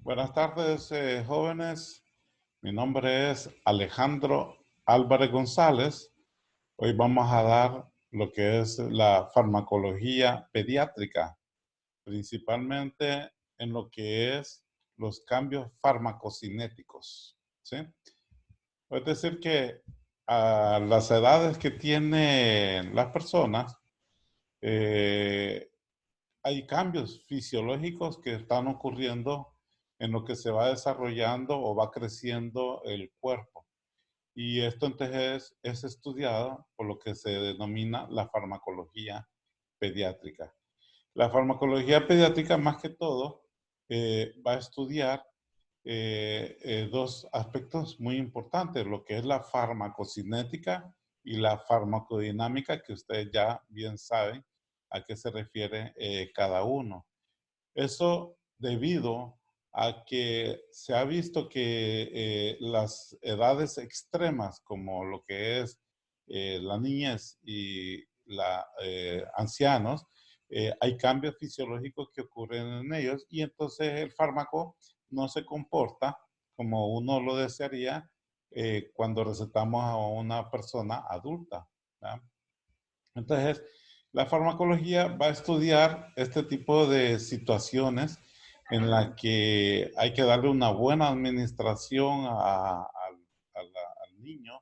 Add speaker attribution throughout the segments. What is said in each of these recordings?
Speaker 1: Buenas tardes, jóvenes. Mi nombre es Alejandro Álvarez González. Hoy vamos a dar lo que es la farmacología pediátrica, principalmente en lo que es los cambios farmacocinéticos, ¿sí? Es decir, que a las edades que tienen las personas, eh, hay cambios fisiológicos que están ocurriendo en lo que se va desarrollando o va creciendo el cuerpo. Y esto entonces es estudiado por lo que se denomina la farmacología pediátrica. La farmacología pediátrica, más que todo, va a estudiar dos aspectos muy importantes, lo que es la farmacocinética y la farmacodinámica, que ustedes ya bien saben a qué se refiere cada uno. Eso debido a que se ha visto que las edades extremas, como lo que es la niñez y la ancianos, hay cambios fisiológicos que ocurren en ellos y entonces el fármaco no se comporta como uno lo desearía cuando recetamos a una persona adulta, ¿verdad? Entonces, la farmacología va a estudiar este tipo de situaciones en la que hay que darle una buena administración al niño,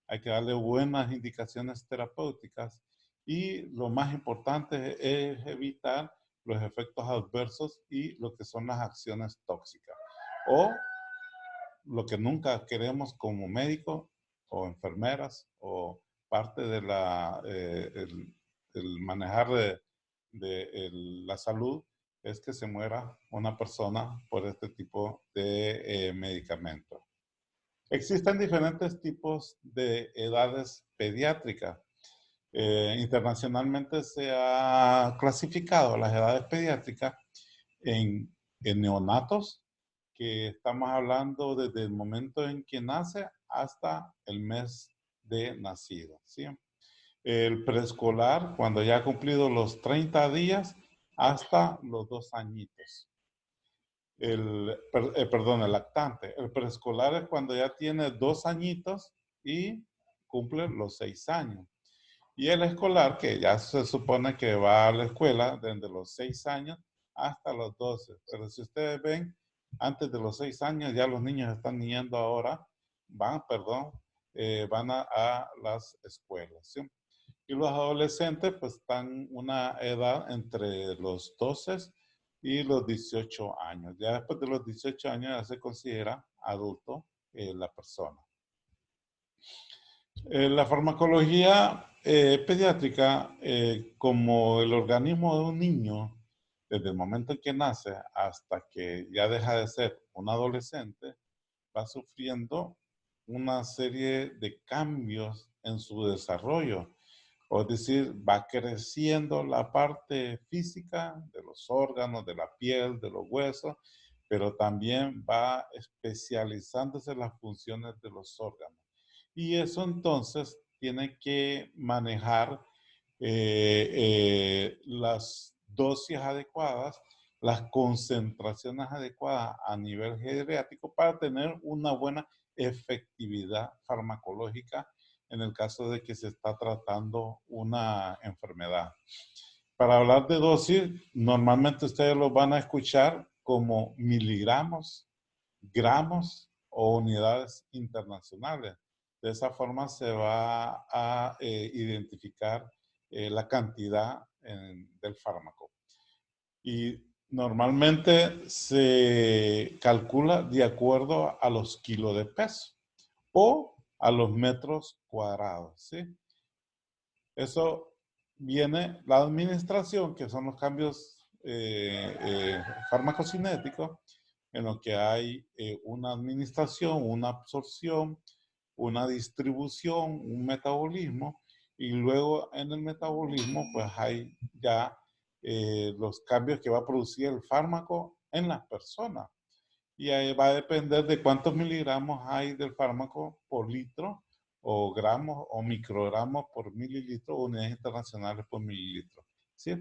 Speaker 1: hay que darle buenas indicaciones terapéuticas y lo más importante es evitar los efectos adversos y lo que son las acciones tóxicas. O lo que nunca queremos como médicos o enfermeras o parte de el manejar la salud es que se muera una persona por este tipo de medicamentos. Existen diferentes tipos de edades pediátricas. Internacionalmente se ha clasificado las edades pediátricas en, en neonatos, que estamos hablando desde el momento en que nace hasta el mes de nacido, ¿sí? El preescolar, cuando ya ha cumplido los 30 días, hasta los 2 añitos. Perdón, el lactante. El preescolar es cuando ya tiene 2 añitos y cumple los 6 años. Y el escolar, que ya se supone que va a la escuela desde los 6 años hasta los 12. Pero si ustedes ven, antes de los 6 años ya los niños están yendo ahora, van a las escuelas, ¿sí? Y los adolescentes pues están una edad entre los 12 y los 18 años. Ya después de los 18 años ya se considera adulto la persona. La farmacología pediátrica, como el organismo de un niño, desde el momento en que nace hasta que ya deja de ser un adolescente, va sufriendo una serie de cambios en su desarrollo. O es decir, va creciendo la parte física de los órganos, de la piel, de los huesos, pero también va especializándose en las funciones de los órganos. Y eso entonces tiene que manejar las dosis adecuadas, las concentraciones adecuadas a nivel geriátrico para tener una buena efectividad farmacológica en el caso de que se está tratando una enfermedad. Para hablar de dosis, normalmente ustedes lo van a escuchar como miligramos, gramos o unidades internacionales. De esa forma se va a identificar la cantidad del fármaco. Y normalmente se calcula de acuerdo a los kilos de peso o a los metros cuadrados, ¿sí? Eso viene la administración, que son los cambios farmacocinéticos, en lo que hay una administración, una absorción, una distribución, un metabolismo, y luego en el metabolismo pues hay ya los cambios que va a producir el fármaco en las personas. Y ahí va a depender de cuántos miligramos hay del fármaco por litro, o gramos o microgramos por mililitro, o unidades internacionales por mililitro, ¿sí?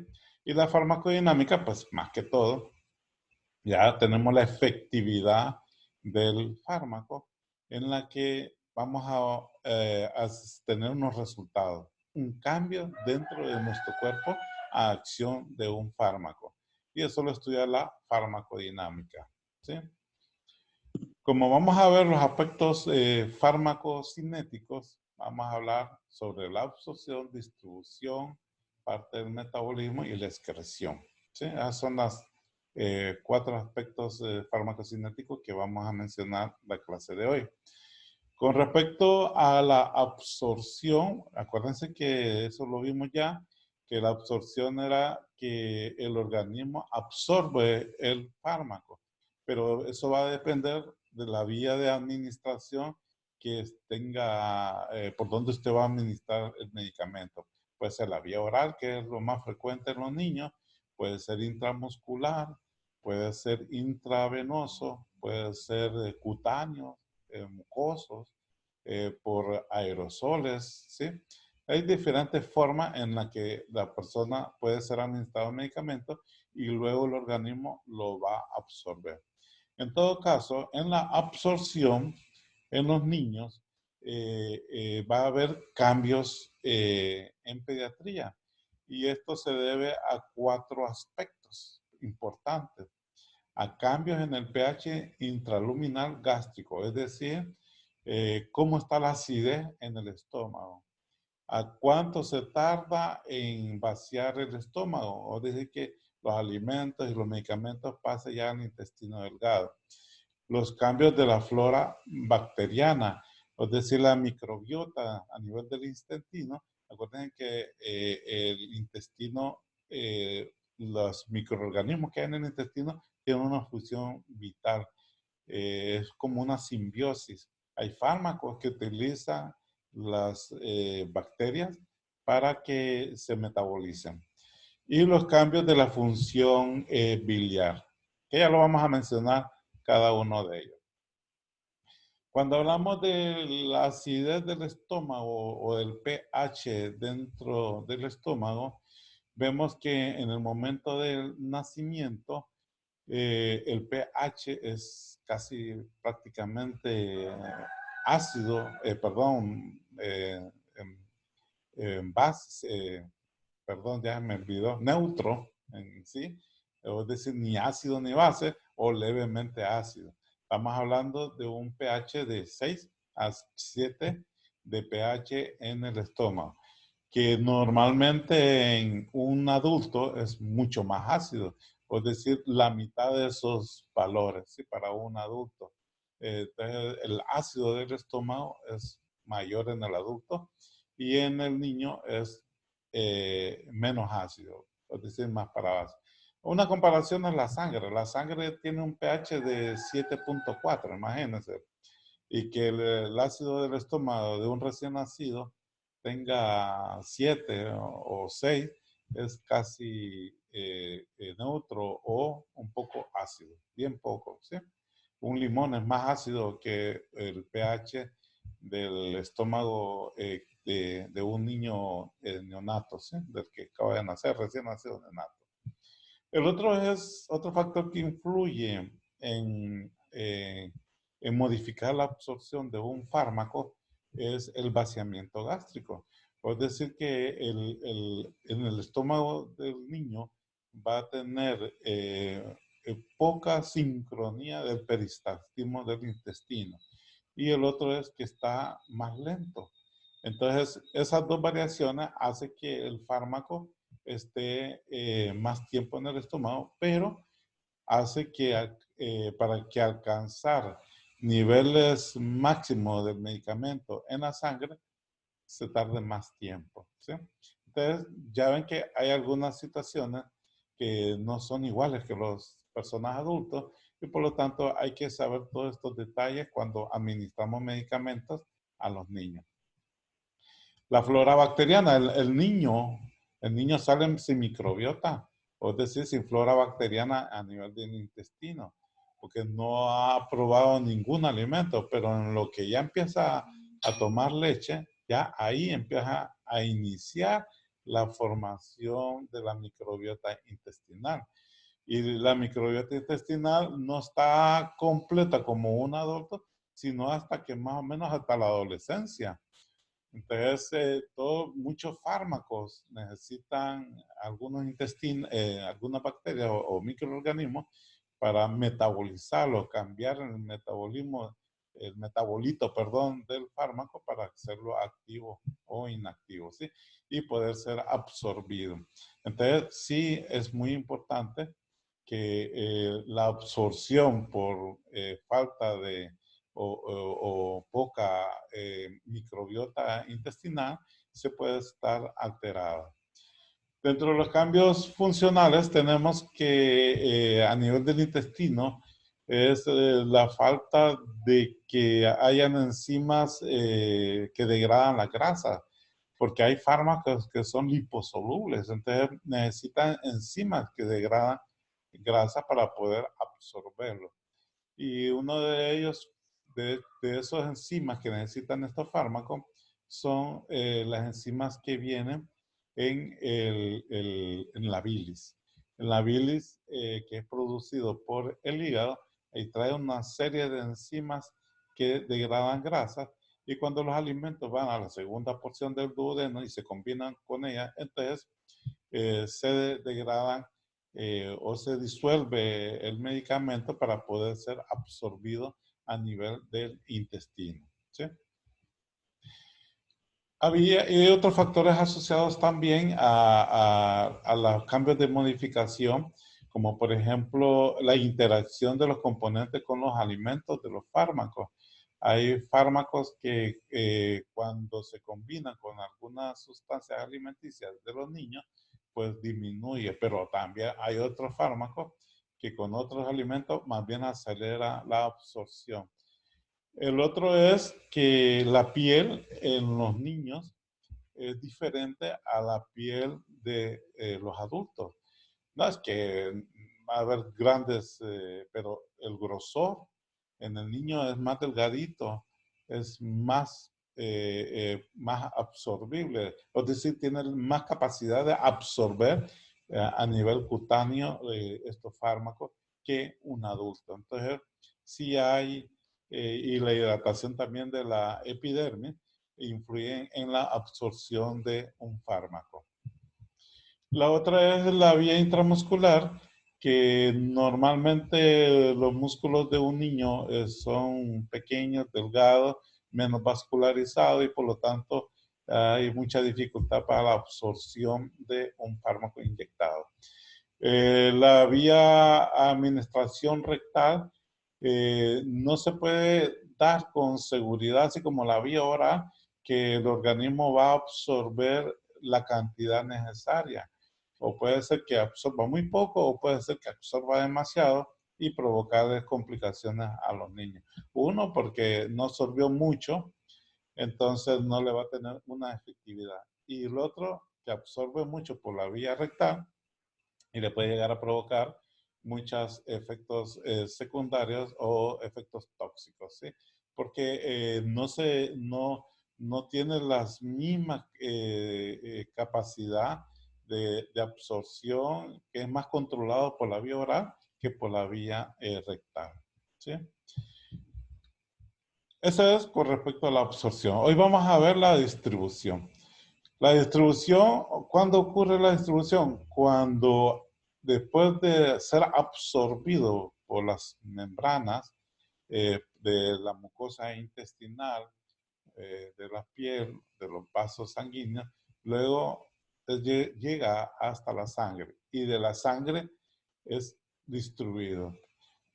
Speaker 1: Y la farmacodinámica, pues más que todo, ya tenemos la efectividad del fármaco en la que vamos a tener unos resultados, un cambio dentro de nuestro cuerpo a acción de un fármaco. Y eso lo estudia la farmacodinámica, ¿sí? Como vamos a ver los aspectos farmacocinéticos, vamos a hablar sobre la absorción, distribución, parte del metabolismo y la excreción, ¿sí? Esos son los 4 aspectos farmacocinéticos que vamos a mencionar en la clase de hoy. Con respecto a la absorción, acuérdense que eso lo vimos ya, que la absorción era que el organismo absorbe el fármaco, pero eso va a depender de la vía de administración que tenga, por donde usted va a administrar el medicamento. Puede ser la vía oral, que es lo más frecuente en los niños, puede ser intramuscular, puede ser intravenoso, puede ser cutáneo, mucosos, por aerosoles, ¿sí? Hay diferentes formas en las que la persona puede ser administrado el medicamento y luego el organismo lo va a absorber. En todo caso, en la absorción en los niños va a haber cambios en pediatría y esto se debe a 4 aspectos importantes. A cambios en el pH intraluminal gástrico, es decir, cómo está la acidez en el estómago, a cuánto se tarda en vaciar el estómago, o decir que los alimentos y los medicamentos pasen ya al intestino delgado. Los cambios de la flora bacteriana, es decir, la microbiota a nivel del intestino. Acuérdense que el intestino, los microorganismos que hay en el intestino tienen una función vital. Es como una simbiosis. Hay fármacos que utilizan las bacterias para que se metabolicen. Y los cambios de la función biliar, que ya lo vamos a mencionar cada uno de ellos. Cuando hablamos de la acidez del estómago o del pH dentro del estómago, vemos que en el momento del nacimiento el pH es casi prácticamente ácido, perdón, en base, perdón, ya me olvidó, neutro en sí, es decir, ni ácido ni base o levemente ácido. Estamos hablando de un pH de 6 a 7 de pH en el estómago, que normalmente en un adulto es mucho más ácido, es decir, la mitad de esos valores, ¿sí? Para un adulto. Entonces, el ácido del estómago es mayor en el adulto y en el niño es menos ácido, es decir, más para base. Una comparación es la sangre. La sangre tiene un pH de 7.4, imagínense. Y que el ácido del estómago de un recién nacido tenga 7 o 6, es casi neutro o un poco ácido, bien poco, ¿sí? Un limón es más ácido que el pH del estómago de un niño neonato, ¿sí? Del que acaba de nacer, recién nacido neonato. El otro es otro factor que influye en modificar la absorción de un fármaco es el vaciamiento gástrico. Es decir, que en el estómago del niño va a tener poca sincronía del peristaltismo del intestino. Y el otro es que está más lento. Entonces, esas dos variaciones hacen que el fármaco esté más tiempo en el estómago, pero hace que para que alcanzar niveles máximos del medicamento en la sangre se tarde más tiempo, ¿sí? Entonces, ya ven que hay algunas situaciones que no son iguales que las personas adultos y por lo tanto hay que saber todos estos detalles cuando administramos medicamentos a los niños. La flora bacteriana, el niño sale sin microbiota, es decir, sin flora bacteriana a nivel del intestino, porque no ha probado ningún alimento, pero en lo que ya empieza a tomar leche, ya ahí empieza a iniciar la formación de la microbiota intestinal. Y la microbiota intestinal no está completa como un adulto, sino hasta que más o menos hasta la adolescencia. Entonces, muchos fármacos necesitan algunas bacterias o microorganismos para metabolizarlo, cambiar el metabolito, perdón, del fármaco para hacerlo activo o inactivo, ¿sí? Y poder ser absorbido. Entonces, sí es muy importante que la absorción por falta de o poca microbiota intestinal se puede estar alterada. Dentro de los cambios funcionales tenemos que a nivel del intestino es la falta de que hayan enzimas que degradan la grasa, porque hay fármacos que son liposolubles, entonces necesitan enzimas que degradan grasa para poder absorberlo. Y uno de ellos, de esos enzimas que necesitan estos fármacos, son las enzimas que vienen en la bilis. En la bilis, que es producido por el hígado, y trae una serie de enzimas que degradan grasas, y cuando los alimentos van a la segunda porción del duodeno y se combinan con ella, entonces se degradan o se disuelve el medicamento para poder ser absorbido a nivel del intestino, ¿sí? Había otros factores asociados también a los cambios de modificación, como por ejemplo la interacción de los componentes con los alimentos de los fármacos. Hay fármacos que cuando se combinan con algunas sustancias alimenticias de los niños, pues disminuye, pero también hay otros fármacos que con otros alimentos más bien acelera la absorción. El otro es que la piel en los niños es diferente a la piel de los adultos. No es que va a haber grandes, pero el grosor en el niño es más delgadito, es más absorbible, es decir, tiene más capacidad de absorber a nivel cutáneo estos fármacos que un adulto. Entonces, sí hay, y la hidratación también de la epidermis influye en la absorción de un fármaco. La otra es la vía intramuscular, que normalmente los músculos de un niño son pequeños, delgados, menos vascularizados y por lo tanto hay mucha dificultad para la absorción de un fármaco inyectado. La vía administración rectal no se puede dar con seguridad, así como la vía oral, que el organismo va a absorber la cantidad necesaria. O puede ser que absorba muy poco o puede ser que absorba demasiado y provocar complicaciones a los niños. Uno, porque no absorbió mucho, entonces no le va a tener una efectividad. Y el otro, que absorbe mucho por la vía rectal y le puede llegar a provocar muchos efectos secundarios o efectos tóxicos, ¿sí? Porque no tiene las mismas capacidad de absorción, que es más controlado por la vía oral que por la vía rectal, ¿sí? Eso es con respecto a la absorción. Hoy vamos a ver la distribución. La distribución, ¿cuándo ocurre la distribución? Cuando después de ser absorbido por las membranas de la mucosa intestinal, de la piel, de los vasos sanguíneos, luego llega hasta la sangre y de la sangre es distribuido.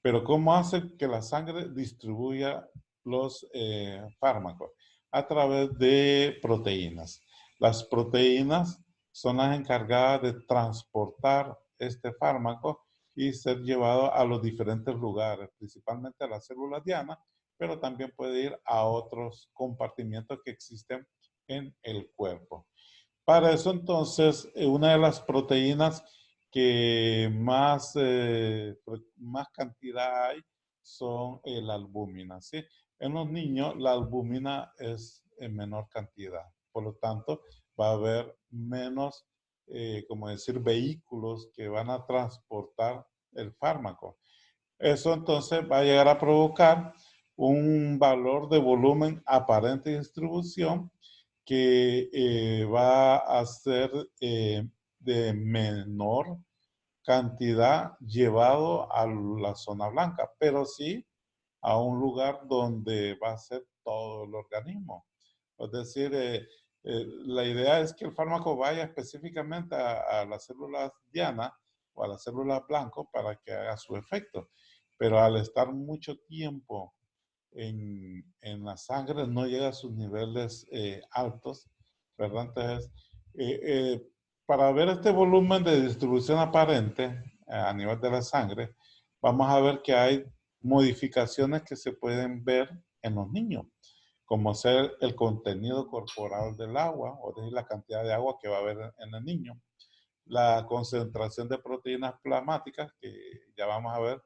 Speaker 1: Pero ¿cómo hace que la sangre distribuya los fármacos? A través de proteínas. Las proteínas son las encargadas de transportar este fármaco y ser llevado a los diferentes lugares, principalmente a las células diana, pero también puede ir a otros compartimientos que existen en el cuerpo. Para eso entonces, una de las proteínas que más cantidad hay son la albúmina, ¿sí? En los niños la albúmina es en menor cantidad, por lo tanto va a haber menos, como decir, vehículos que van a transportar el fármaco. Eso entonces va a llegar a provocar un valor de volumen aparente de distribución que va a ser de menor cantidad llevado a la zona blanca, pero sí a un lugar donde va a ser todo el organismo. Es decir, la idea es que el fármaco vaya específicamente a las células diana o a las células blanco para que haga su efecto. Pero al estar mucho tiempo en la sangre no llega a sus niveles altos, ¿verdad? Entonces, eh, eh, para ver este volumen de distribución aparente a nivel de la sangre, vamos a ver que hay modificaciones que se pueden ver en los niños, como ser el contenido corporal del agua, o decir, la cantidad de agua que va a haber en el niño, la concentración de proteínas plasmáticas, que ya vamos a ver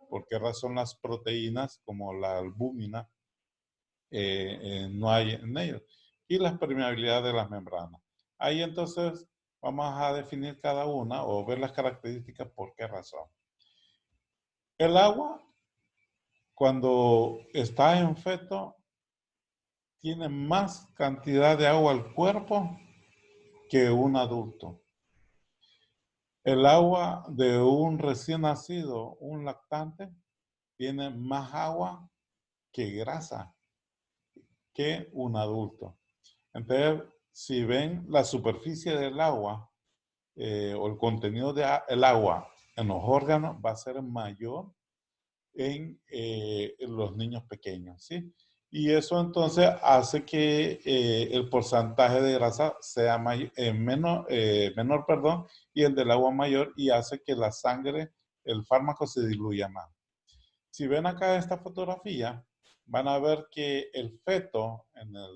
Speaker 1: por qué razón las proteínas, como la albúmina, no hay en ellos, y la permeabilidad de las membranas. Ahí entonces vamos a definir cada una o ver las características por qué razón. El agua, cuando está en feto, tiene más cantidad de agua al cuerpo que un adulto. El agua de un recién nacido, un lactante, tiene más agua que grasa que un adulto. Entonces, si ven la superficie del agua o el contenido del agua en los órganos, va a ser mayor en los niños pequeños, ¿sí? Y eso entonces hace que el porcentaje de grasa sea menor, perdón, y el del agua mayor, y hace que la sangre, el fármaco se diluya más. Si ven acá esta fotografía, van a ver que el feto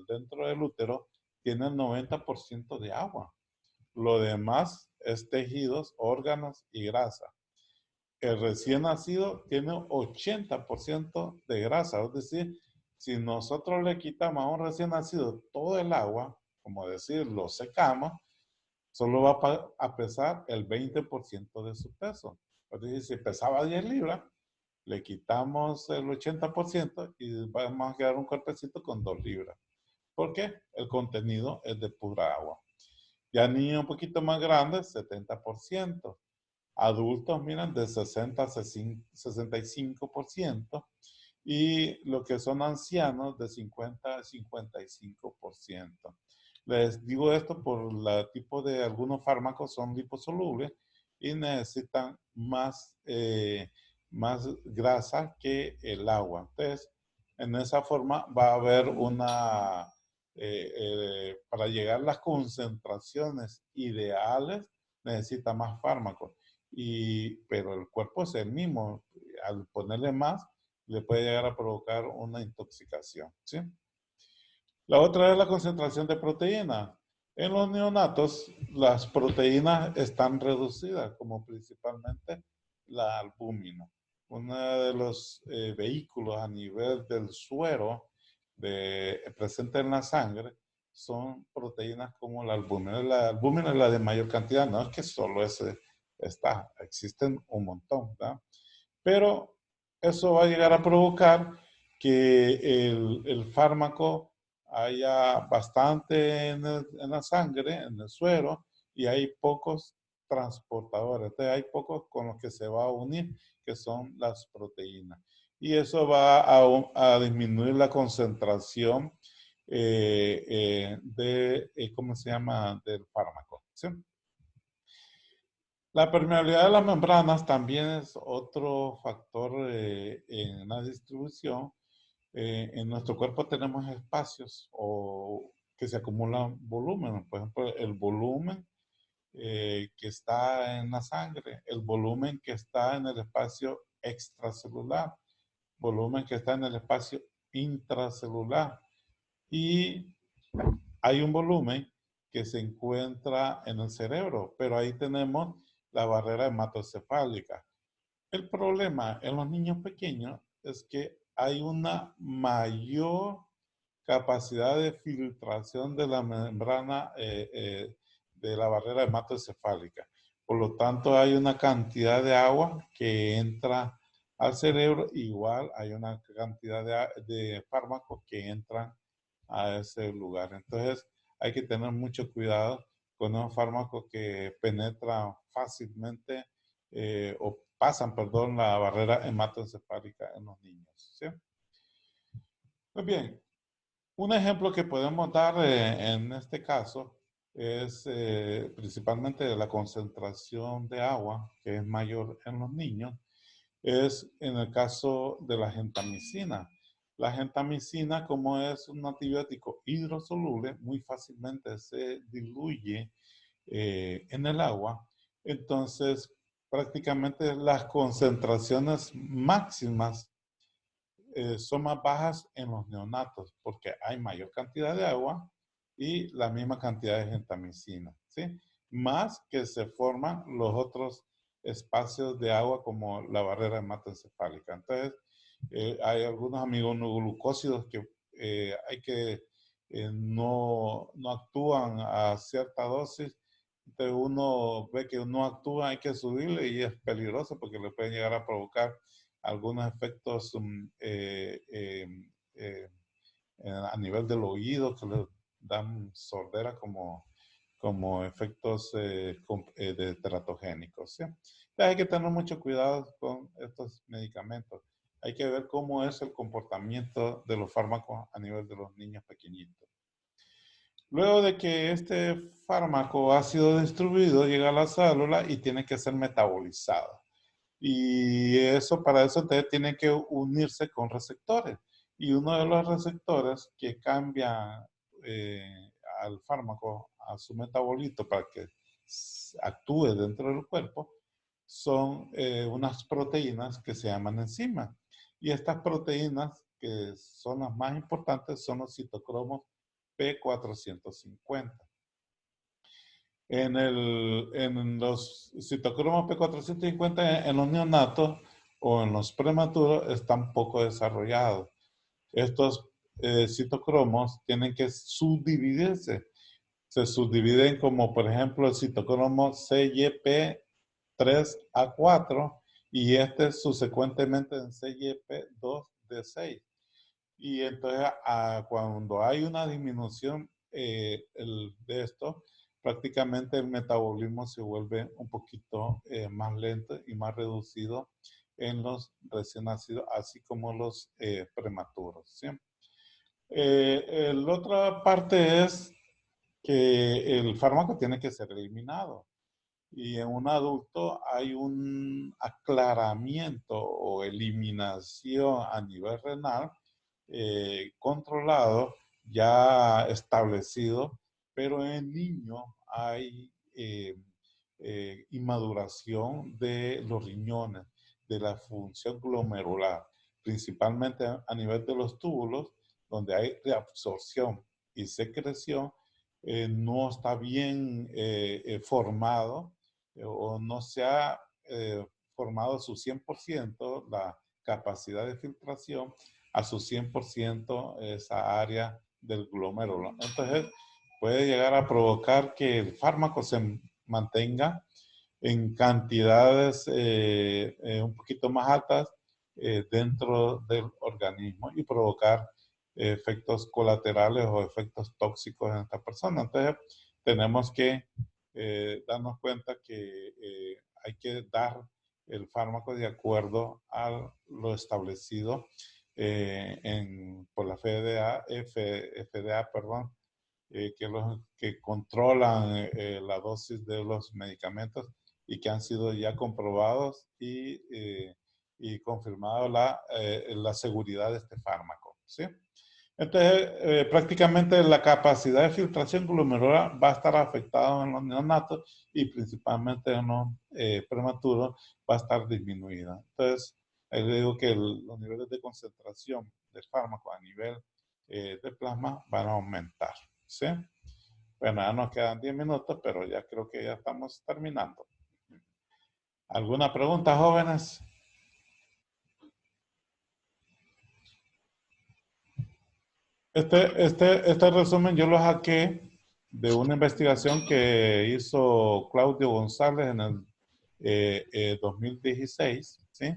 Speaker 1: dentro del útero tiene el 90% de agua. Lo demás es tejidos, órganos y grasa. El recién nacido tiene 80% de grasa, es decir, si nosotros le quitamos a un recién nacido todo el agua, como decir, lo secamos, solo va a pesar el 20% de su peso. Es decir, si pesaba 10 libras, le quitamos el 80% y vamos a quedar un cuerpecito con 2 libras. ¿Por qué? El contenido es de pura agua. Ya niños un poquito más grandes, 70%. Adultos, miren, de 60 a 65%. Y lo que son ancianos, de 50 a 55%. Les digo esto por el tipo de algunos fármacos son liposolubles y necesitan más grasa que el agua. Entonces, en esa forma va a haber para llegar a las concentraciones ideales, necesita más fármacos. Pero el cuerpo es el mismo. Al ponerle más, le puede llegar a provocar una intoxicación, ¿sí? La otra es la concentración de proteína. En los neonatos, las proteínas están reducidas, como principalmente la albúmina. Uno de los vehículos a nivel del suero presente en la sangre son proteínas como la albúmina. La albúmina es la de mayor cantidad, no es que solo ese está, existen un montón, ¿verdad? Pero eso va a llegar a provocar que el fármaco haya bastante en la sangre, en el suero, y hay pocos transportadores. Entonces hay pocos con los que se va a unir, que son las proteínas. Y eso va a disminuir la concentración ¿cómo se llama?, del fármaco, ¿sí? La permeabilidad de las membranas también es otro factor en la distribución. En nuestro cuerpo tenemos espacios que se acumulan volumen. Por ejemplo, el volumen que está en la sangre, el volumen que está en el espacio extracelular, volumen que está en el espacio intracelular. Y hay un volumen que se encuentra en el cerebro, pero ahí tenemos la barrera hematocefálica. El problema en los niños pequeños es que hay una mayor capacidad de filtración de la membrana de la barrera hematocefálica. Por lo tanto, hay una cantidad de agua que entra al cerebro, igual hay una cantidad de fármacos que entran a ese lugar. Entonces, hay que tener mucho cuidado con los fármacos que penetran fácilmente o pasan, perdón, la barrera hematoencefálica en los niños. ¿Sí? Pues bien, un ejemplo que podemos dar en este caso es principalmente de la concentración de agua, que es mayor en los niños, es en el caso de la gentamicina. La gentamicina, como es un antibiótico hidrosoluble, muy fácilmente se diluye en el agua. Entonces, prácticamente las concentraciones máximas son más bajas en los neonatos porque hay mayor cantidad de agua y la misma cantidad de gentamicina, ¿sí? Más que se forman los otros espacios de agua como la barrera hematoencefálica. Entonces, hay algunos aminoglucósidos que hay que no actúan a cierta dosis. Entonces uno ve que no actúa, hay que subirle y es peligroso porque le pueden llegar a provocar algunos efectos a nivel del oído que le dan sordera como efectos de teratogénicos. ¿Sí? Entonces hay que tener mucho cuidado con estos medicamentos. Hay que ver cómo es el comportamiento de los fármacos a nivel de los niños pequeñitos. Luego de que este fármaco ha sido distribuido, llega a la célula y tiene que ser metabolizado. Y eso, para eso ustedes tienen que unirse con receptores. Y uno de los receptores que cambia al fármaco, a su metabolito para que actúe dentro del cuerpo, son unas proteínas que se llaman enzimas. Y estas proteínas, que son las más importantes, son los citocromos P450. En los citocromos P450 en los neonatos o en los prematuros están poco desarrollados. Estos citocromos tienen que subdividirse. Se subdividen como, por ejemplo, el citocromo CYP3A4 y este subsecuentemente en CYP2D6. Y entonces cuando hay una disminución de esto, prácticamente el metabolismo se vuelve un poquito más lento y más reducido en los recién nacidos, así como los prematuros. ¿Sí? La otra parte es que el fármaco tiene que ser eliminado. Y en un adulto hay un aclaramiento o eliminación a nivel renal controlado, ya establecido, pero en niños hay inmaduración de los riñones, de la función glomerular, principalmente a nivel de los túbulos, donde hay reabsorción y secreción, no está bien formado o no se ha formado su 100% la capacidad de filtración a su 100% esa área del glomérulo. Entonces, puede llegar a provocar que el fármaco se mantenga en cantidades un poquito más altas dentro del organismo y provocar efectos colaterales o efectos tóxicos en esta persona. Entonces, tenemos que darnos cuenta que hay que dar el fármaco de acuerdo a lo establecido por la FDA, perdón, que controlan la dosis de los medicamentos y que han sido ya comprobados y confirmado la seguridad de este fármaco. ¿Sí? Entonces, prácticamente la capacidad de filtración glomerular va a estar afectada en los neonatos y principalmente en los prematuros va a estar disminuida. Entonces, ahí le digo que los niveles de concentración del fármaco a nivel de plasma van a aumentar. ¿Sí? Bueno, ya nos quedan 10 minutos, pero ya creo que ya estamos terminando. ¿Alguna pregunta, jóvenes? Este resumen yo lo saqué de una investigación que hizo Claudio González en el 2016, ¿sí?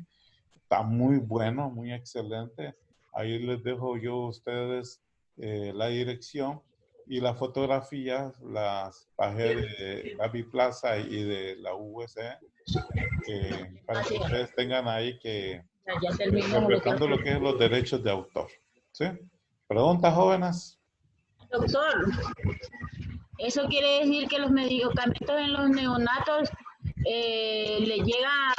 Speaker 1: Está muy bueno, muy excelente. Ahí les dejo yo a ustedes la dirección y las fotografías, las bajé de Gaby Plaza y de la USC, para que ustedes tengan ahí que
Speaker 2: Ya terminó
Speaker 1: respetando lo que es los derechos de autor. ¿Sí? ¿Preguntas, jóvenes?
Speaker 2: Doctor, eso quiere decir que los medicamentos en los neonatos le llega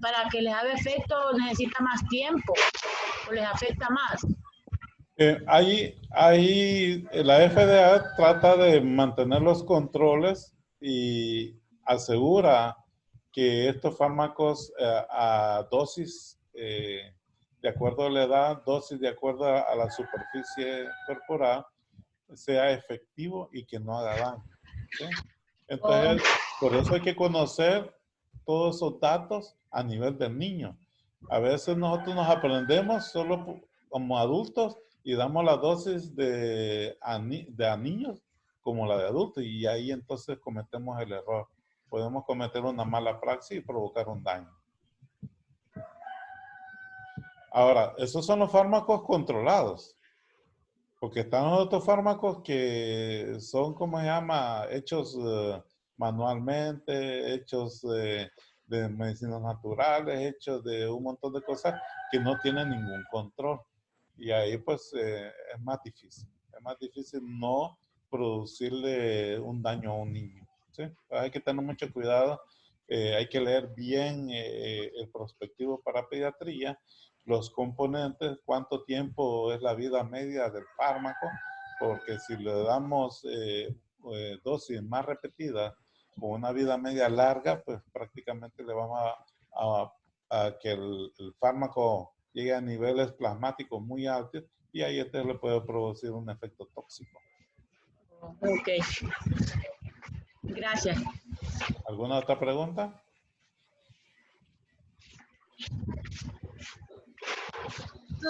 Speaker 2: para que les haga efecto necesita más tiempo o les afecta más.
Speaker 1: Ahí la FDA trata de mantener los controles y asegura que estos fármacos a dosis, de acuerdo a la edad, dosis de acuerdo a la superficie corporal, sea efectivo y que no haga daño. ¿Sí? Entonces, por eso hay que conocer todos esos datos a nivel del niño. A veces nosotros nos aprendemos solo como adultos y damos la dosis a niños como la de adultos y ahí entonces cometemos el error. Podemos cometer una mala praxis y provocar un daño. Ahora, esos son los fármacos controlados. Porque están otros fármacos que son, ¿cómo se llama? Hechos manualmente, hechos de medicinas naturales, hechos de un montón de cosas que no tienen ningún control. Y ahí pues es más difícil. Es más difícil no producirle un daño a un niño. ¿Sí? Hay que tener mucho cuidado. Hay que leer bien el prospectivo para pediatría, los componentes, cuánto tiempo es la vida media del fármaco, porque si le damos dosis más repetidas con una vida media larga, pues prácticamente le vamos a que el fármaco llegue a niveles plasmáticos muy altos y ahí este le puede producir un efecto tóxico.
Speaker 2: Ok, gracias.
Speaker 1: ¿Alguna otra pregunta?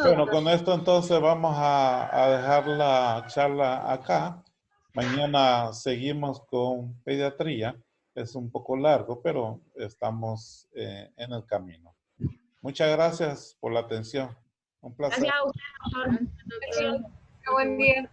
Speaker 1: Bueno, con esto entonces vamos a dejar la charla acá. Mañana seguimos con pediatría. Es un poco largo, pero estamos en el camino. Muchas gracias por la atención. Un placer.
Speaker 2: Gracias a usted, doctor.
Speaker 3: Buen día.